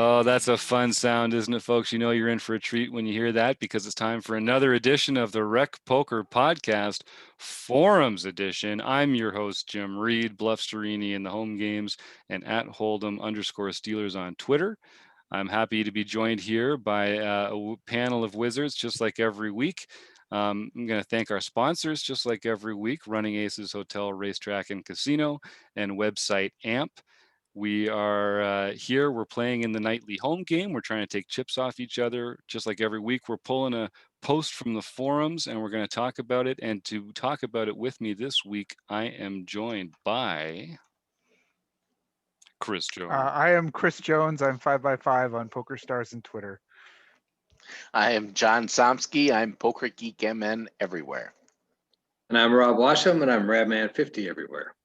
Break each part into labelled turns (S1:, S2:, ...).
S1: Oh, that's a fun sound, isn't it, folks? You know you're in for a treat when you hear that because it's time for another edition of the Rec Poker Podcast, Forums Edition. I'm your host, Jim Reed, Bluff Sterini in the home games, and at Hold'em_Steelers on Twitter. I'm happy to be joined here by a panel of wizards, just like every week. I'm going to thank our sponsors, just like every week, Running Aces Hotel, Racetrack, and Casino, and website AMP. We are here. We're playing in the nightly home game. We're trying to take chips off each other. Just like every week, we're pulling a post from the forums and we're going to talk about it. And to talk about it with me this week, I am joined by Chris Jones.
S2: I am Chris Jones. I'm 5x5 on PokerStars and Twitter.
S3: I am John Somsky. I'm Poker Geek MN everywhere.
S4: And I'm Rob Washam, and I'm Radman50 everywhere.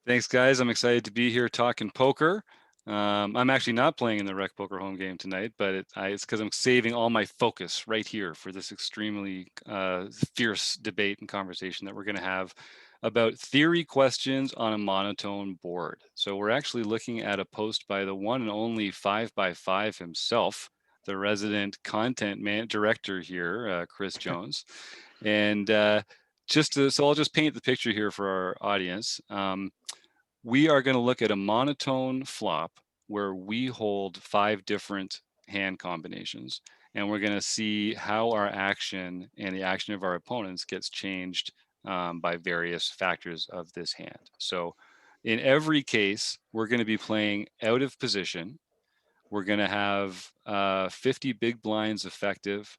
S1: Thanks, guys. I'm excited to be here talking poker. I'm actually not playing in the Rec Poker home game tonight, but it's because I'm saving all my focus right here for this extremely fierce debate and conversation that we're going to have about theory questions on a monotone board. So we're actually looking at a post by the one and only 5x5 himself, the resident content director here, Chris Jones. And so I'll just paint the picture here for our audience. We are going to look at a monotone flop where we hold 5 different hand combinations, and we're going to see how our action and the action of our opponents gets changed by various factors of this hand. So in every case, we're going to be playing out of position. We're going to have 50 big blinds effective,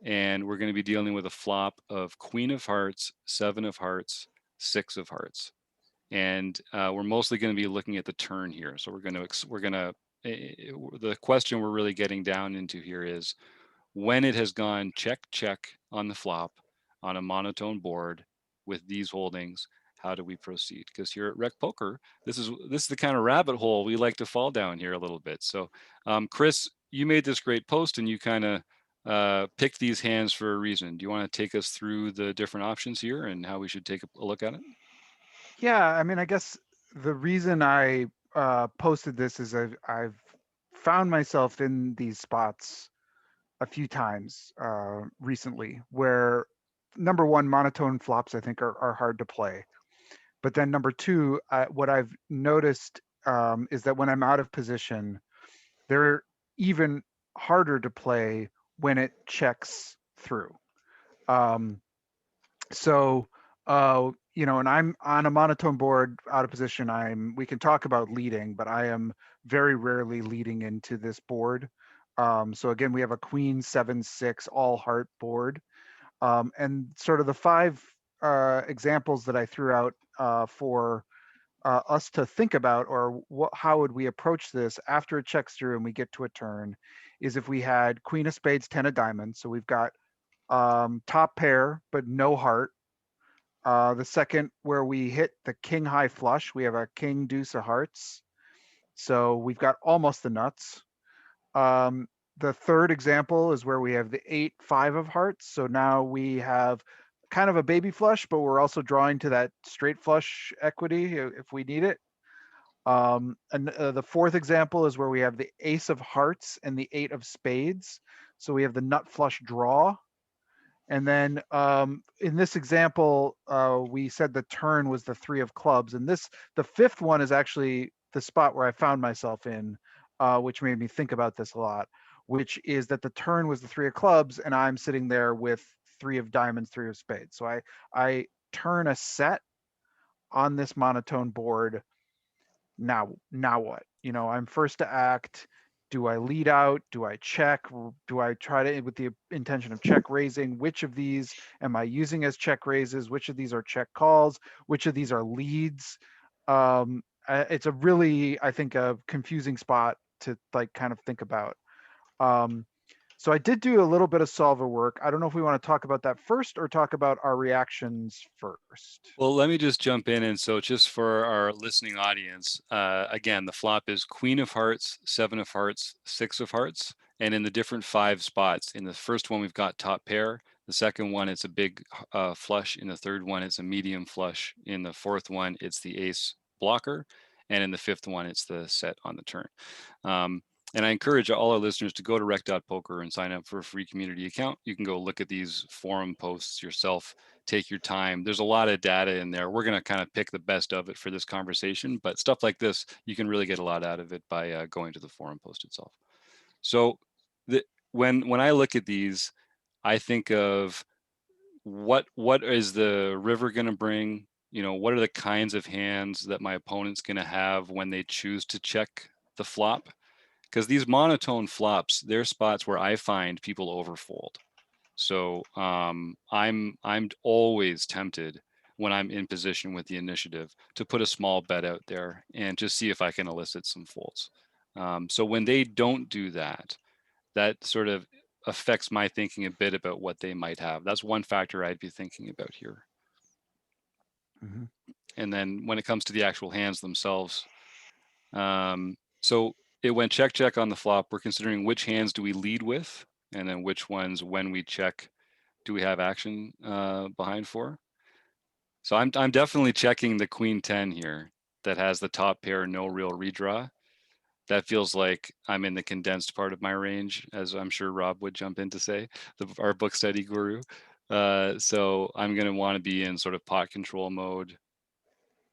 S1: and we're going to be dealing with a flop of Queen of Hearts, 7 of Hearts, 6 of Hearts. And we're mostly going to be looking at the turn here. So the question we're really getting down into here is when it has gone check, check on the flop on a monotone board with these holdings, how do we proceed? Because here at Rec Poker, this is the kind of rabbit hole we like to fall down here a little bit. So Chris, you made this great post and you kind of picked these hands for a reason. Do you want to take us through the different options here and how we should take a look at it?
S2: Yeah, I mean, I guess the reason I posted this is I've found myself in these spots a few times recently where, number one, monotone flops I think are hard to play. But then number two, what I've noticed is that when I'm out of position, they're even harder to play when it checks through. And I'm on a monotone board out of position. We can talk about leading, but I am very rarely leading into this board. So again, we have a Queen 7-6 all heart board. And sort of the 5 examples that I threw out for us to think about, or how would we approach this after it checks through and we get to a turn, is if we had Queen of Spades, 10 of Diamonds. So we've got top pair, but no heart. The second, where we hit the King high flush, we have a King Deuce of Hearts. So we've got almost the nuts. The third example is where we have the 8-5 of Hearts. So now we have kind of a baby flush, but we're also drawing to that straight flush equity if we need it. And the fourth example is where we have the Ace of Hearts and the 8 of Spades. So we have the nut flush draw. And then in this example, we said the turn was the 3 of clubs. And the fifth one is actually the spot where I found myself in, which made me think about this a lot, which is that the turn was the 3 of clubs and I'm sitting there with 3 of diamonds, 3 of spades. So I turn a set on this monotone board. Now what? I'm first to act. Do I lead out? Do I check? Do I try to, with the intention of check raising? Which of these am I using as check raises? Which of these are check calls? Which of these are leads? It's a really, I think, a confusing spot to kind of think about. So I did do a little bit of solver work. I don't know if we want to talk about that first or talk about our reactions first.
S1: Well, let me just jump in. And so just for our listening audience, again, the flop is Queen of Hearts, 7 of Hearts, 6 of Hearts. And in the different 5 spots, in the first one, we've got top pair. The second one, it's a big flush. In the third one, it's a medium flush. In the fourth one, it's the ace blocker. And in the fifth one, it's the set on the turn. And I encourage all our listeners to go to rec.poker and sign up for a free community account. You can go look at these forum posts yourself, take your time. There's a lot of data in there. We're going to kind of pick the best of it for this conversation, but stuff like this, you can really get a lot out of it by going to the forum post itself. So when I look at these, I think of what is the river going to bring? You know, what are the kinds of hands that my opponent's going to have when they choose to check the flop? Because these monotone flops, they're spots where I find people overfold. So I'm always tempted when I'm in position with the initiative to put a small bet out there and just see if I can elicit some folds. So when they don't do that, that sort of affects my thinking a bit about what they might have. That's one factor I'd be thinking about here.
S2: Mhm.
S1: And then when it comes to the actual hands themselves, so it went check, check on the flop. We're considering which hands do we lead with, and then which ones, when we check, do we have action behind for. So I'm definitely checking the queen 10 here that has the top pair, no real redraw. That feels like I'm in the condensed part of my range, as I'm sure Rob would jump in to say, our book study guru. So I'm going to want to be in sort of pot control mode.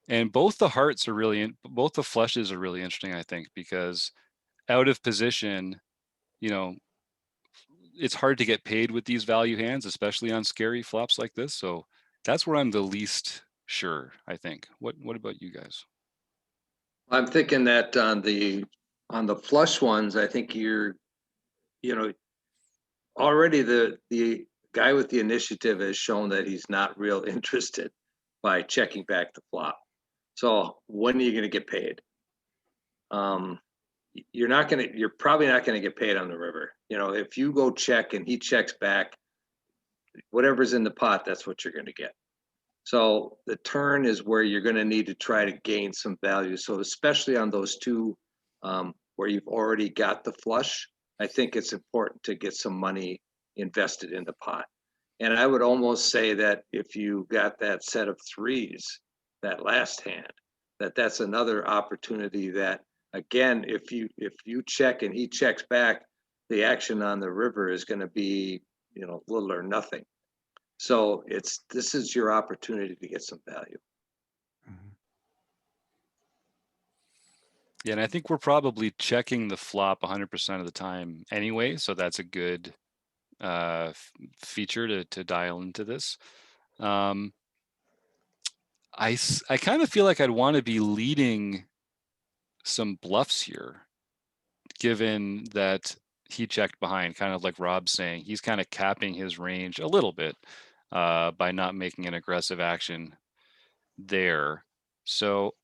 S1: And both the hearts are really, both the flushes are really interesting, I think, because out of position, you know, it's hard to get paid with these value hands, especially on scary flops like this. So that's where I'm the least sure, I think. What about you guys?
S4: I'm thinking that on the flush ones, I think you're, you know, already the guy with the initiative has shown that he's not real interested by checking back the flop. So when are you going to get paid? You're probably not going to get paid on the river. You know, if you go check and he checks back, whatever's in the pot, that's what you're going to get. So the turn is where you're going to need to try to gain some value. So especially on those two where you've already got the flush, I think it's important to get some money invested in the pot. And I would almost say that if you got that set of threes, that last hand, that's another opportunity that, again, if you check and he checks back, the action on the river is going to be, you know, little or nothing. So this is your opportunity to get some value.
S2: Mhm.
S1: Yeah, and I think we're probably checking the flop 100% of the time anyway, so that's a good feature to dial into this. I kind of feel like I'd want to be leading some bluffs here, given that he checked behind, kind of like Rob's saying. He's kind of capping his range a little bit by not making an aggressive action there. So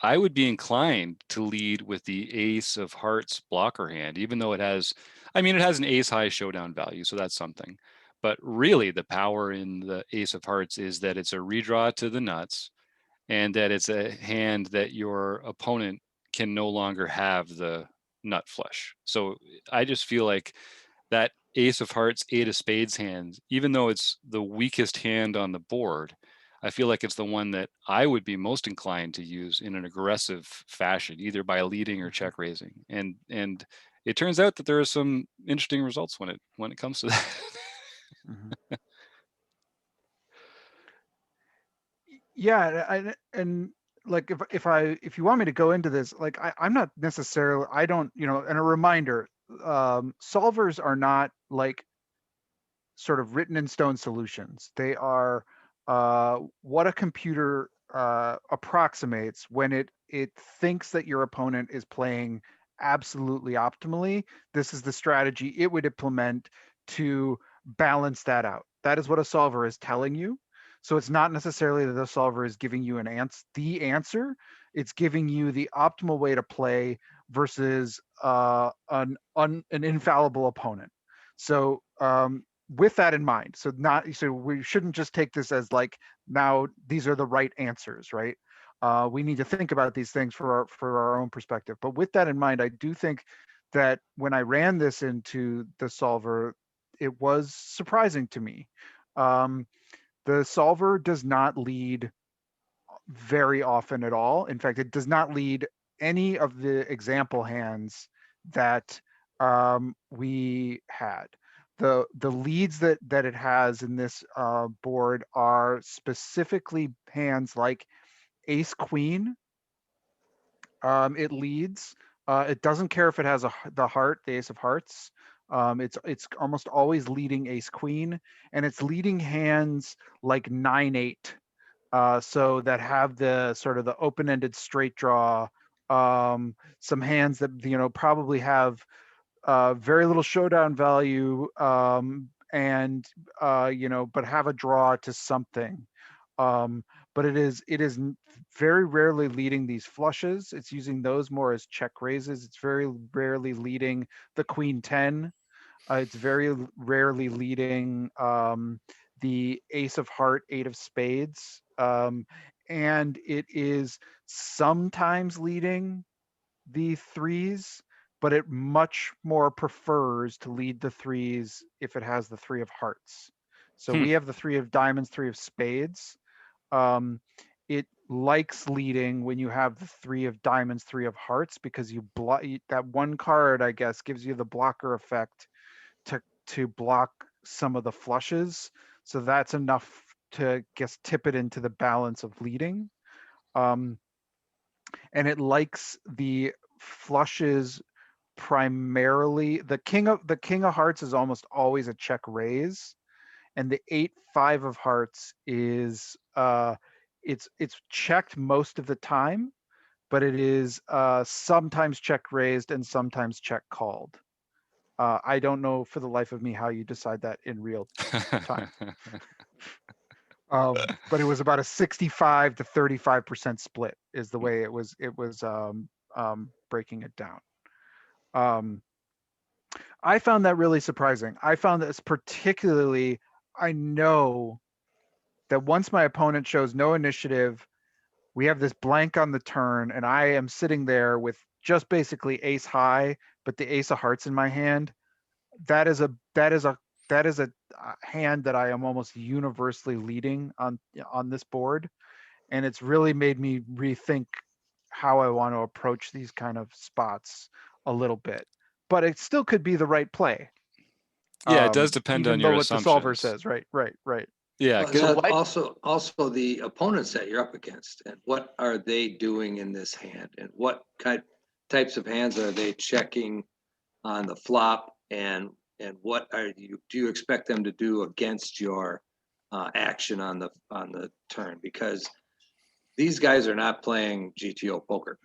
S1: I would be inclined to lead with the ace of hearts blocker hand, even though it has, I mean, it has an ace high showdown value, so that's something. But really, the power in the ace of hearts is that it's a redraw to the nuts, and that it's a hand that your opponent can no longer have the nut flush. So I just feel like that ace of hearts, eight of spades hand, even though it's the weakest hand on the board, I feel like it's the one that I would be most inclined to use in an aggressive fashion, either by leading or check raising. And it turns out that there are some interesting results when it comes to that.
S2: Mhm. Yeah, and like if you want me to go into this, like I'm not necessarily, I don't, you know, and a reminder, solvers are not like sort of written in stone solutions. They are what a computer approximates when it thinks that your opponent is playing absolutely optimally. This is the strategy it would implement to balance that out. That is what a solver is telling you. So it's not necessarily that the solver is giving you the answer. It's giving you the optimal way to play versus an infallible opponent. So with that in mind, so we shouldn't just take this as like now these are the right answers, right? We need to think about these things for our own perspective. But with that in mind, I do think that when I ran this into the solver, it was surprising to me. The solver does not lead very often at all. In fact, it does not lead any of the example hands that we had. The leads that it has in this board are specifically hands like Ace Queen. It leads. It doesn't care if it has the heart, the Ace of Hearts. It's almost always leading Ace Queen, and it's leading hands like 9-8. So that have the sort of the open-ended straight draw. Some hands that probably have very little showdown value, and but have a draw to something. Um, but it is very rarely leading these flushes. It's using those more as check raises. It's very rarely leading the Queen 10. It's very rarely leading the Ace of Heart, Eight of Spades, and it is sometimes leading the threes, but it much more prefers to lead the threes if it has the three of hearts. So
S1: Hmm.
S2: we have the three of diamonds, three of spades. Um, it likes leading when you have the three of diamonds, three of hearts, because you block that one card, I guess, gives you the blocker effect to block some of the flushes. So that's enough to guess tip it into the balance of leading. Um, and it likes the flushes primarily. The king of hearts is almost always a check raise, and the 8-5 of hearts is it's checked most of the time, but it is sometimes check raised and sometimes check called. I don't know for the life of me how you decide that in real time. But it was about a 65 to 35% split is the way it was breaking it down. Um, I found that really surprising. I found this particularly, I know that once my opponent shows no initiative, we have this blank on the turn, and I am sitting there with just basically ace high, but the ace of hearts in my hand. That is a hand that I am almost universally leading on this board, and it's really made me rethink how I want to approach these kind of spots a little bit. But it still could be the right play,
S1: Yeah, it does depend on
S2: even though
S1: your
S2: what the solver
S1: assumptions.
S2: says. Right.
S1: Yeah,
S4: Well,
S3: So
S4: that's
S3: why?
S4: also the opponents that you're up against, and what are they doing in this hand, and what types of hands are they checking on the flop, and what are you do you expect them to do against your action on the turn? Because these guys are not playing GTO poker.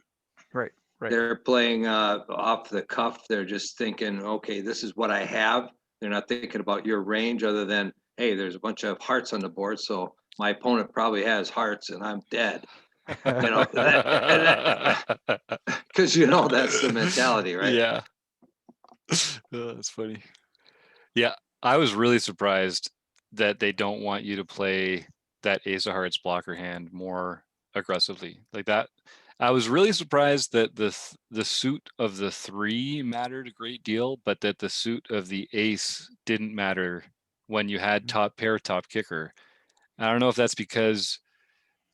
S2: Right.
S4: They're playing off the cuff. They're just thinking, okay, this is what I have. They're not thinking about your range other than, hey, there's a bunch of hearts on the board, so my opponent probably has hearts and I'm dead. You know, because that's the mentality, right?
S1: yeah. That's funny. Yeah, I was really surprised that they don't want you to play that Ace of Hearts blocker hand more aggressively like that. I was really surprised that the suit of the 3 mattered a great deal, but that the suit of the ace didn't matter when you had top pair, top kicker. I don't know if that's because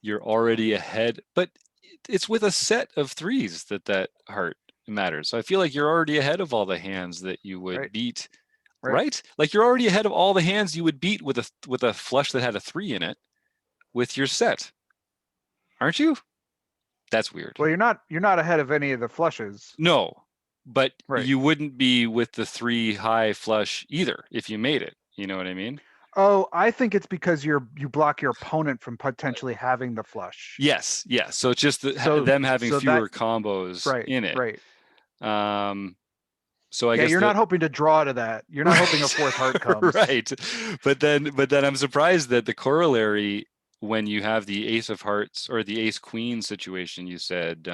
S1: you're already ahead, but it's with a set of threes that heart matters. So I feel like you're already ahead of all the hands that you would
S2: Right.
S1: beat,
S2: Right.
S1: right? Like you're already ahead of all the hands you would beat with a flush that had a 3 in it with your set, aren't you? That's weird.
S2: Well, you're not ahead of any of the flushes.
S1: No, but
S2: Right.
S1: you wouldn't be with the 3 high flush either if you made it. You know what I mean?
S2: Oh, I think it's because you block your opponent from potentially having the flush.
S1: Yes, yes. So it's just
S2: So
S1: them having
S2: so that
S1: fewer combos
S2: right,
S1: in it.
S2: right.
S1: Um, so I
S2: Yeah,
S1: guess
S2: you're not hoping to draw to that. You're not hoping a fourth heart comes.
S1: right. But then I'm surprised that the corollary when you have the ace of hearts or the ace queen situation, you said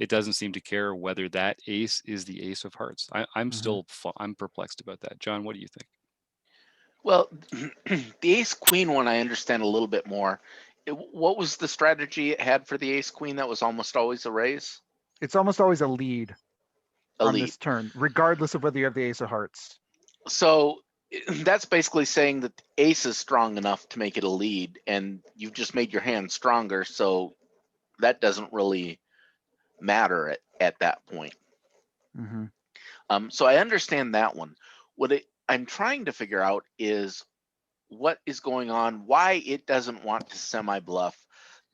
S1: it doesn't seem to care whether that ace is the ace of hearts. I'm
S2: Mhm.
S1: still I'm perplexed about that. John, what do you think?
S3: Well, the ace queen one I understand a little bit more. What was the strategy it had for the ace queen that was almost always a raise?
S2: It's almost always a lead
S3: A
S2: on
S3: lead.
S2: this turn, regardless of whether you have the ace of hearts.
S3: So that's basically saying that the ace is strong enough to make it a lead, and you've just made your hand stronger, so that doesn't really matter at that point.
S2: Mm-hmm.
S3: So I understand that one. I'm trying to figure out is what is going on, why it doesn't want to semi-bluff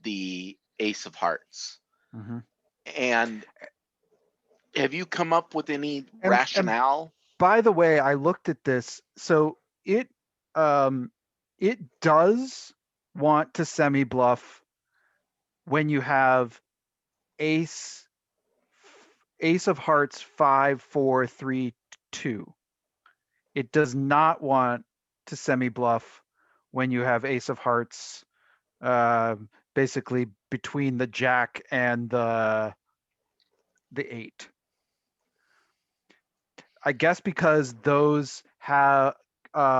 S3: the ace of hearts.
S2: Mm-hmm.
S3: And have you come up with any
S2: And
S3: rationale?
S2: by the way, I looked at this. So it does want to semi bluff when you have ace ace of hearts 5 4 3 2. It does not want to semi bluff when you have ace of hearts uh, basically between the jack and the 8. I guess because those have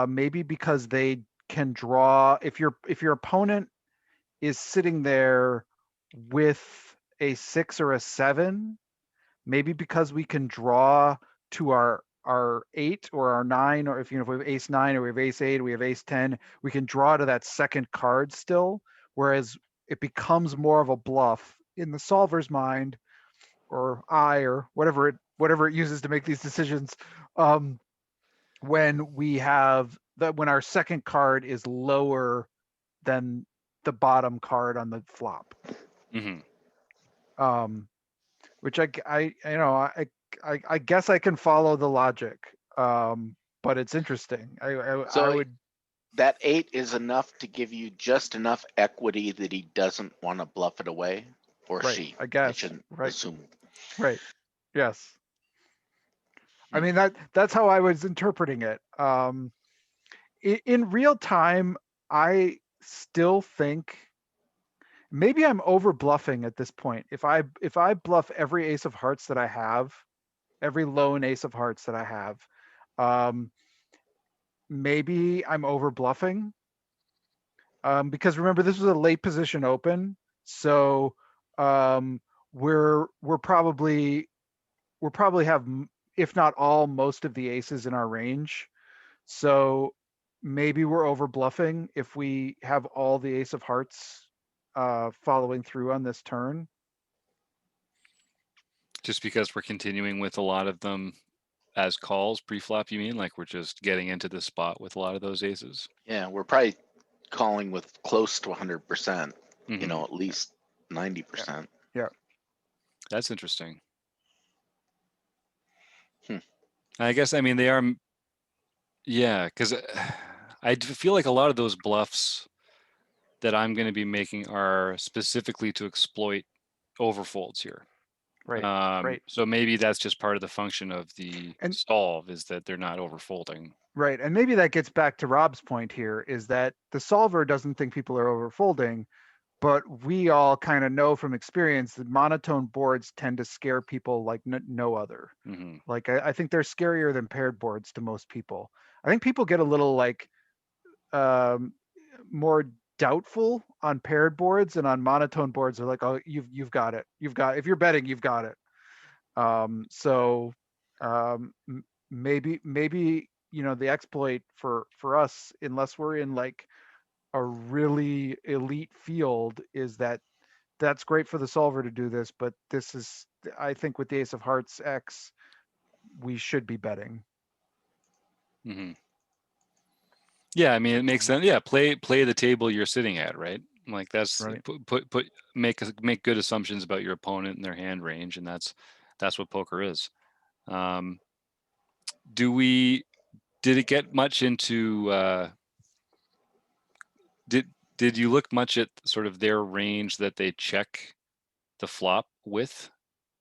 S2: maybe because they can draw if your opponent is sitting there with a 6 or a 7, maybe because we can draw to our 8 or our 9, or if if we have ace 9 or we have ace 8 or we have ace 10, we can draw to that second card still, whereas it becomes more of a bluff in the solver's mind, or I, or whatever it uses to make these decisions, um, when we have that when our second card is lower than the bottom card on the flop.
S1: Hmm.
S2: Um, which I guess I can follow the logic, but it's interesting. I
S3: So
S2: would
S3: that 8 is enough to give you just enough equity that he doesn't want to bluff it away, or
S2: right.
S3: she.
S2: I
S3: I
S2: guess
S3: shouldn't
S2: right.
S3: assume.
S2: Right. Yes. I
S3: Hmm.
S2: mean that's how I was interpreting it. In real time, I still think maybe I'm over bluffing at this point. If I bluff every ace of hearts that I have, every lone ace of hearts that I have, um, maybe I'm over bluffing. Because remember, this was a late position open, so um, we're probably have if not all, most of the aces in our range. So maybe we're over bluffing if we have all the ace of hearts following through on this turn.
S1: Just because we're continuing with a lot of them as calls pre-flop, you mean? Like we're just getting into the spot with a lot of those aces?
S3: Yeah, we're probably calling with close to 100%,
S1: Hmm.
S3: at least 90%.
S2: Yeah.
S1: That's interesting.
S3: Hmm.
S1: I guess, I mean, they are, yeah, because feel like a lot of those bluffs that I'm going to be making are specifically to exploit overfolds here.
S2: Right. Right.
S1: So maybe that's just part of the function of the
S2: And
S1: solve, is that they're not overfolding.
S2: right. And maybe that gets back to Rob's point here, is that the solver doesn't think people are overfolding, but we all kind of know from experience that monotone boards tend to scare people like no other.
S1: Hmm.
S2: Like I think they're scarier than paired boards to most people. I think people get a little like um, more doubtful on paired boards, and on monotone boards they're like, oh, you've got it. If you're betting, you've got it. So maybe the exploit for us, unless we're in like a really elite field, is that that's great for the solver to do this, but this is, I think, with the ace of hearts X, we should be betting.
S1: Hmm. Yeah, I mean, it makes sense. Yeah, play the table you're sitting at, right? Like that's
S2: Right.
S1: make good assumptions about your opponent and their hand range, and that's what poker is. Um, did it get much into did you look much at sort of their range that they check the flop with?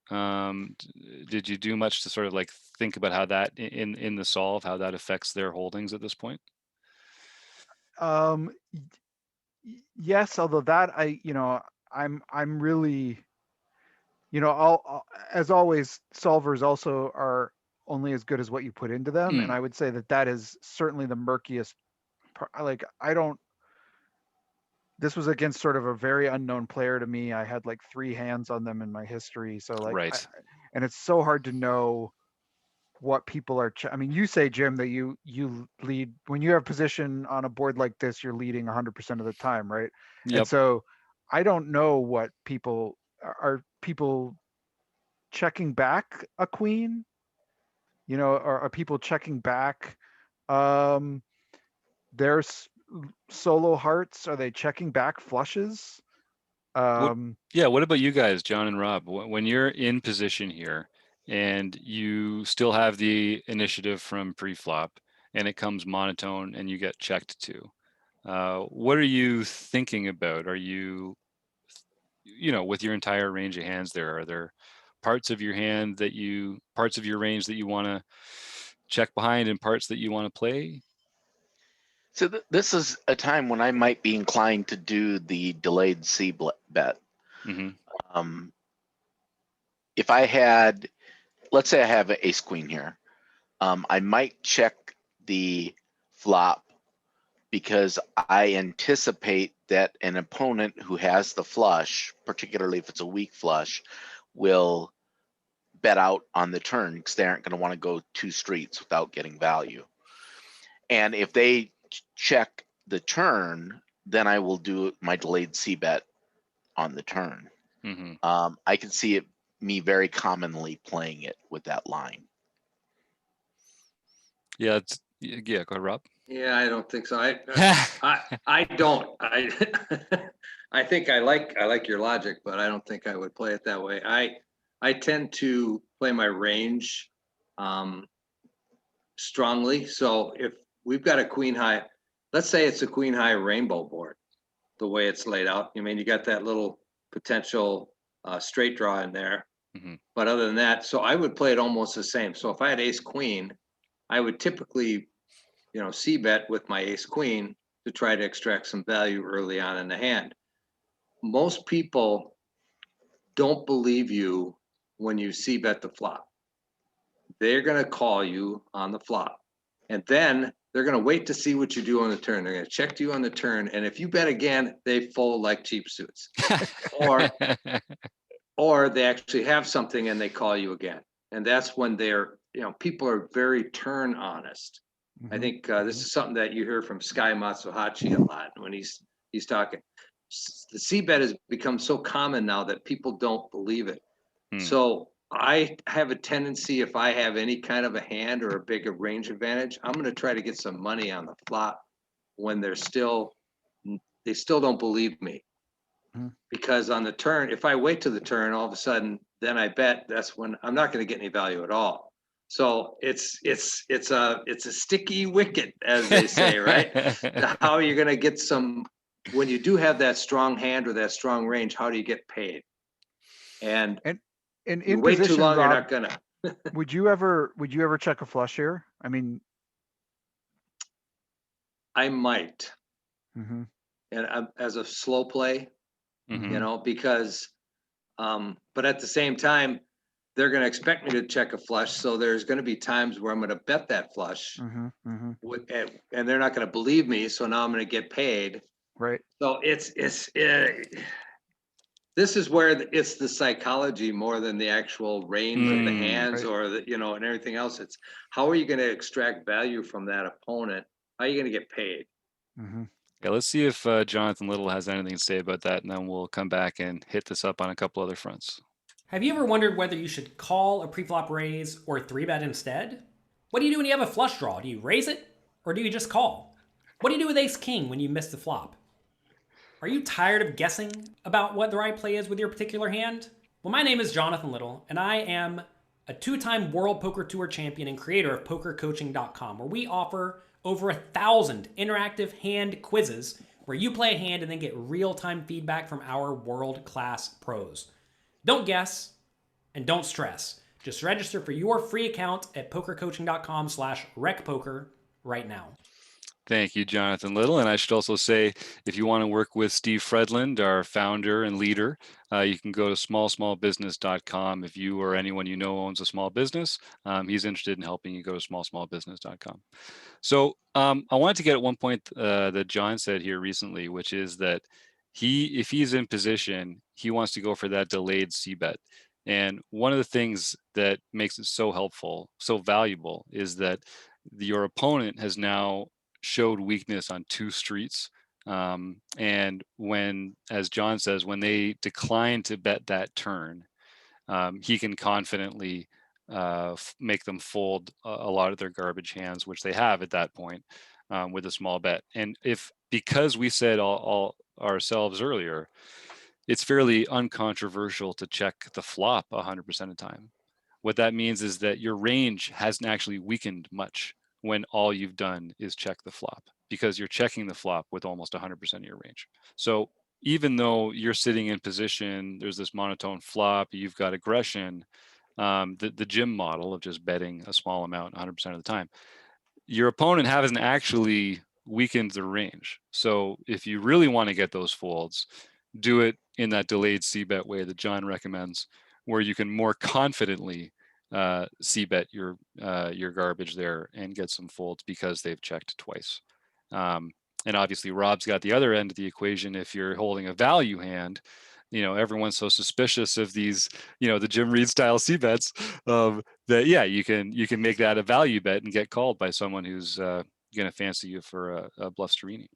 S1: Did you do much to sort of like think about how that in the solve, how that affects their holdings at this point?
S2: Um, yes, although that I'm really, as always, solvers also are only as good as what you put into them, and
S1: Mm,
S2: I would say that is certainly the murkiest part. Like I don't. This was against sort of a very unknown player to me. I had like 3 hands on them in my history, so like
S1: right.
S2: and it's so hard to know what people are. I mean, you say, Jim, that you lead when you have position on a board like this. You're leading 100% of the time, right? And
S1: Yep.
S2: so, I don't know what people are. People checking back a queen, or are people checking back their solo hearts? Are they checking back flushes?
S1: What,
S2: Um,
S1: yeah, what about you guys, John and Rob? When you're in position here and you still have the initiative from pre-flop and it comes monotone and you get checked to, what are you thinking about? Are you, with your entire range of hands there, are there parts of your parts of your range that you want to check behind and parts that you want to play?
S3: So this is a time when I might be inclined to do the delayed bet.
S1: Mm-hmm.
S3: If I had, let's say I have an ace queen here, I might check the flop because I anticipate that an opponent who has the flush, particularly if it's a weak flush, will bet out on the turn because they aren't going to want to go 2 streets without getting value. And if they check the turn, then I will do my delayed C bet on the turn.
S1: Mm-hmm.
S3: I can see me very commonly playing it with that line.
S1: Yeah, go ahead, Rob.
S4: Yeah, I don't think so. I don't. I think I like your logic, but I don't think I would play it that way. I tend to play my range strongly. So if we've got a queen high, let's say it's a queen high rainbow board, the way it's laid out. I mean, you got that little potential straight draw in there.
S1: Mm-hmm.
S4: But other than that, so I would play it almost the same. So if I had ace queen, I would typically, C bet with my ace queen to try to extract some value early on in the hand. Most people don't believe you when you C bet the flop. They're going to call you on the flop. And then they're going to wait to see what you do on the turn. They're going to check you on the turn. And if you bet again, they fold like cheap suits. or they actually have something and they call you again. And that's when people are very turn honest. I think this is something that you hear from Sky Matsuhachi a lot when he's talking. The C bet has become so common now that people don't believe it. So I have a tendency, if I have any kind of a hand or a bigger range advantage, I'm going to try to get some money on the flop when they still don't believe me. Because on the turn, if I wait to the turn, all of a sudden, then I bet that's when I'm not going to get any value at all. So it's a sticky wicket, as they say, right? How are you going to get some when you do have that strong hand or that strong range? How do you get paid? And
S2: in
S4: you wait
S2: position,
S4: too long,
S2: Rob,
S4: you're not gonna.
S2: would you ever check a flush here? I mean,
S4: I might, and as a slow play, because, but at the same time, they're going to expect me to check a flush. So there's going to be times where I'm going to bet that flush, and they're not going to believe me. So now I'm going to get paid.
S2: Right.
S4: So this is where it's the psychology more than the actual range of the hands or the, and everything else. It's how are you going to extract value from that opponent? How are you going to get paid?
S1: Yeah, let's see if Jonathan Little has anything to say about that, and then we'll come back and hit this up on a couple other fronts.
S5: Have you ever wondered whether you should call a preflop raise or 3-bet instead? What do you do when you have a flush draw? Do you raise it or do you just call? What do you do with ace king when you miss the flop? Are you tired of guessing about what the right play is with your particular hand? Well, my name is Jonathan Little, and I am a 2-time World Poker Tour champion and creator of PokerCoaching.com, where we offer over 1,000 interactive hand quizzes where you play a hand and then get real-time feedback from our world-class pros. Don't guess and don't stress. Just register for your free account at PokerCoaching.com/recpoker right now.
S1: Thank you, Jonathan Little. And I should also say, if you want to work with Steve Fredland, our founder and leader, you can go to smallsmallbusiness.com. If you or anyone you know owns a small business, he's interested in helping you. Go to smallsmallbusiness.com. So I wanted to get at one point that John said here recently, which is that if he's in position, he wants to go for that delayed C bet. And one of the things that makes it so helpful, so valuable, is that your opponent has now showed weakness on 2 streets. And when, as John says, when they decline to bet that turn, he can confidently make them fold a lot of their garbage hands, which they have at that point, with a small bet. And because we said all ourselves earlier, it's fairly uncontroversial to check the flop 100% of the time. What that means is that your range hasn't actually weakened much when all you've done is check the flop, because you're checking the flop with almost 100% of your range. So even though you're sitting in position, there's this monotone flop, you've got aggression, the Jim model of just betting a small amount 100% of the time, your opponent hasn't actually weakened the range. So if you really want to get those folds, do it in that delayed c-bet way that John recommends, where you can more confidently c-bet your garbage there and get some folds because they've checked twice. And obviously Rob's got the other end of the equation. If you're holding a value hand, everyone's so suspicious of these, the Jim Reed style c-bets, that you can make that a value bet and get called by someone who's going to fancy you for a bluff Sterini.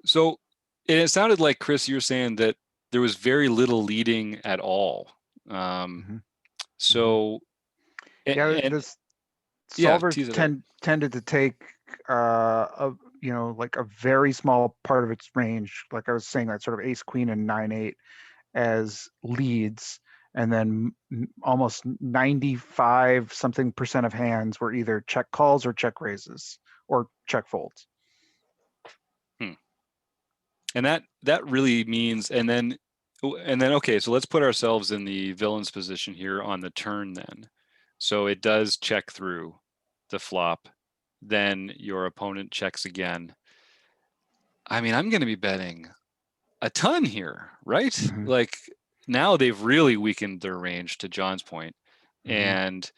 S1: So it sounded like, Chris, you were saying that there was very little leading at all. So
S2: this
S1: yeah,
S2: solver
S1: tease it out.
S2: tended to take like a very small part of its range, like I was saying, that sort of ace queen and 9-8 as leads, and then almost 95 something percent of hands were either check calls or check raises or check folds.
S1: And that really means, and then okay, so let's put ourselves in the villain's position here on the turn then. So it does check through the flop, then your opponent checks again. I mean, I'm going to be betting a ton here, right? Like, now they've really weakened their range, to John's point. And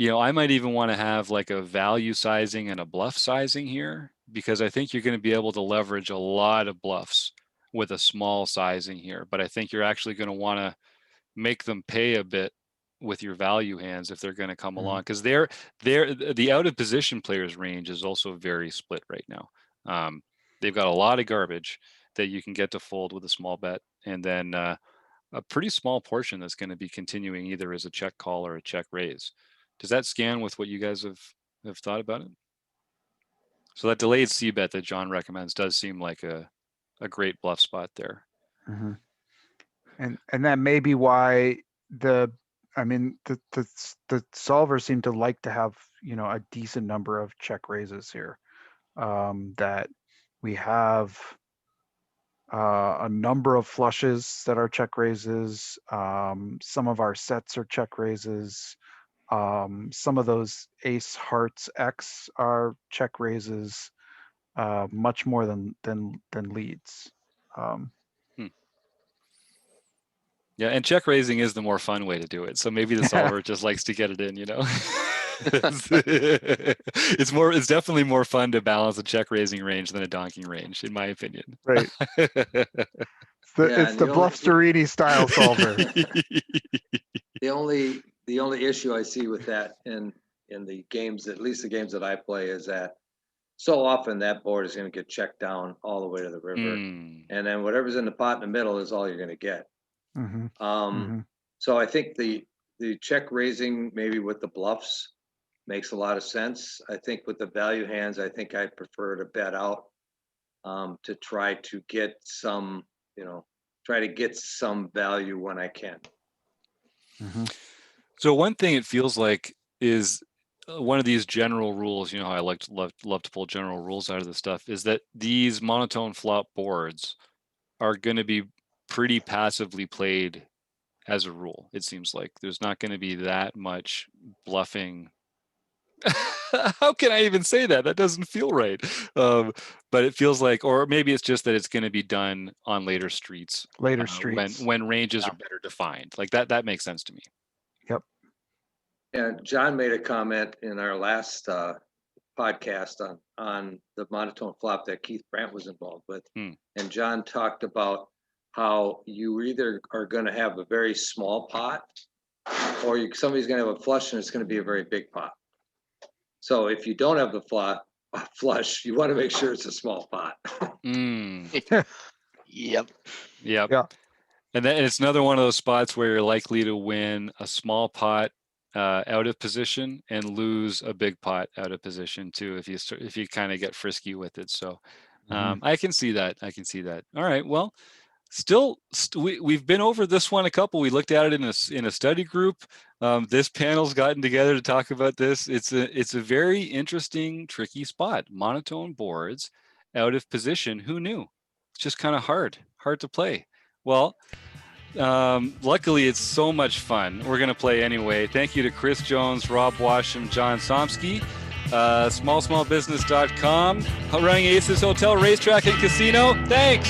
S1: I might even want to have like a value sizing and a bluff sizing here, because I think you're going to be able to leverage a lot of bluffs with a small sizing here. But I think you're actually going to want to make them pay a bit with your value hands if they're going to come along, because the out of position players range is also very split right now. They've got a lot of garbage that you can get to fold with a small bet, and then a pretty small portion that's going to be continuing either as a check call or a check raise. Does that scan with what you guys have thought about it? So that delayed c-bet that John recommends does seem like a great bluff spot there.
S2: And that may be why the solvers seem to like to have a decent number of check raises here. That we have a number of flushes that are check raises. Some of our sets are check raises. Some of those ace hearts X are check raises, much more than leads.
S1: Yeah, and check raising is the more fun way to do it. So maybe the solver just likes to get it in, It's definitely more fun to balance a check raising range than a donking range, in my opinion.
S2: Right. It's the bluff Sterini style solver.
S4: The only issue I see with that in the games, at least the games that I play, is that so often that board is going to get checked down all the way to the river, and then whatever's in the pot in the middle is all you're going to get. So I think the check raising maybe with the bluffs makes a lot of sense. I think with the value hands, I think I prefer to bet out, to try to get some, value when I can.
S1: So one thing it feels like is one of these general rules, how I love to pull general rules out of this stuff, is that these monotone flop boards are going to be pretty passively played as a rule. It seems like there's not going to be that much bluffing. How can I even say that? That doesn't feel right. But it feels like, or maybe it's just that it's going to be done on later streets. When ranges are better defined. Like that makes sense to me.
S2: Yep.
S4: And John made a comment in our last podcast on the monotone flop that Keith Brandt was involved with. And John talked about how you either are going to have a very small pot, or somebody's going to have a flush and it's going to be a very big pot. So if you don't have the flush, you want to make sure it's a small pot.
S1: Mm.
S3: Yep.
S1: Yep.
S2: Yeah.
S1: And then it's another one of those spots where you're likely to win a small pot out of position and lose a big pot out of position too if you kind of get frisky with it. So I can see that. I can see that. All right. Well, we've been over this one a couple. We looked at it in a study group. This panel's gotten together to talk about this. It's a very interesting, tricky spot. Monotone boards out of position. Who knew? It's just kind of hard to play. Well, luckily it's so much fun. We're going to play anyway. Thank you to Chris Jones, Rob Washam, John Somsky, smallsmallbusiness.com, Running Aces Hotel, Racetrack and Casino. Thanks.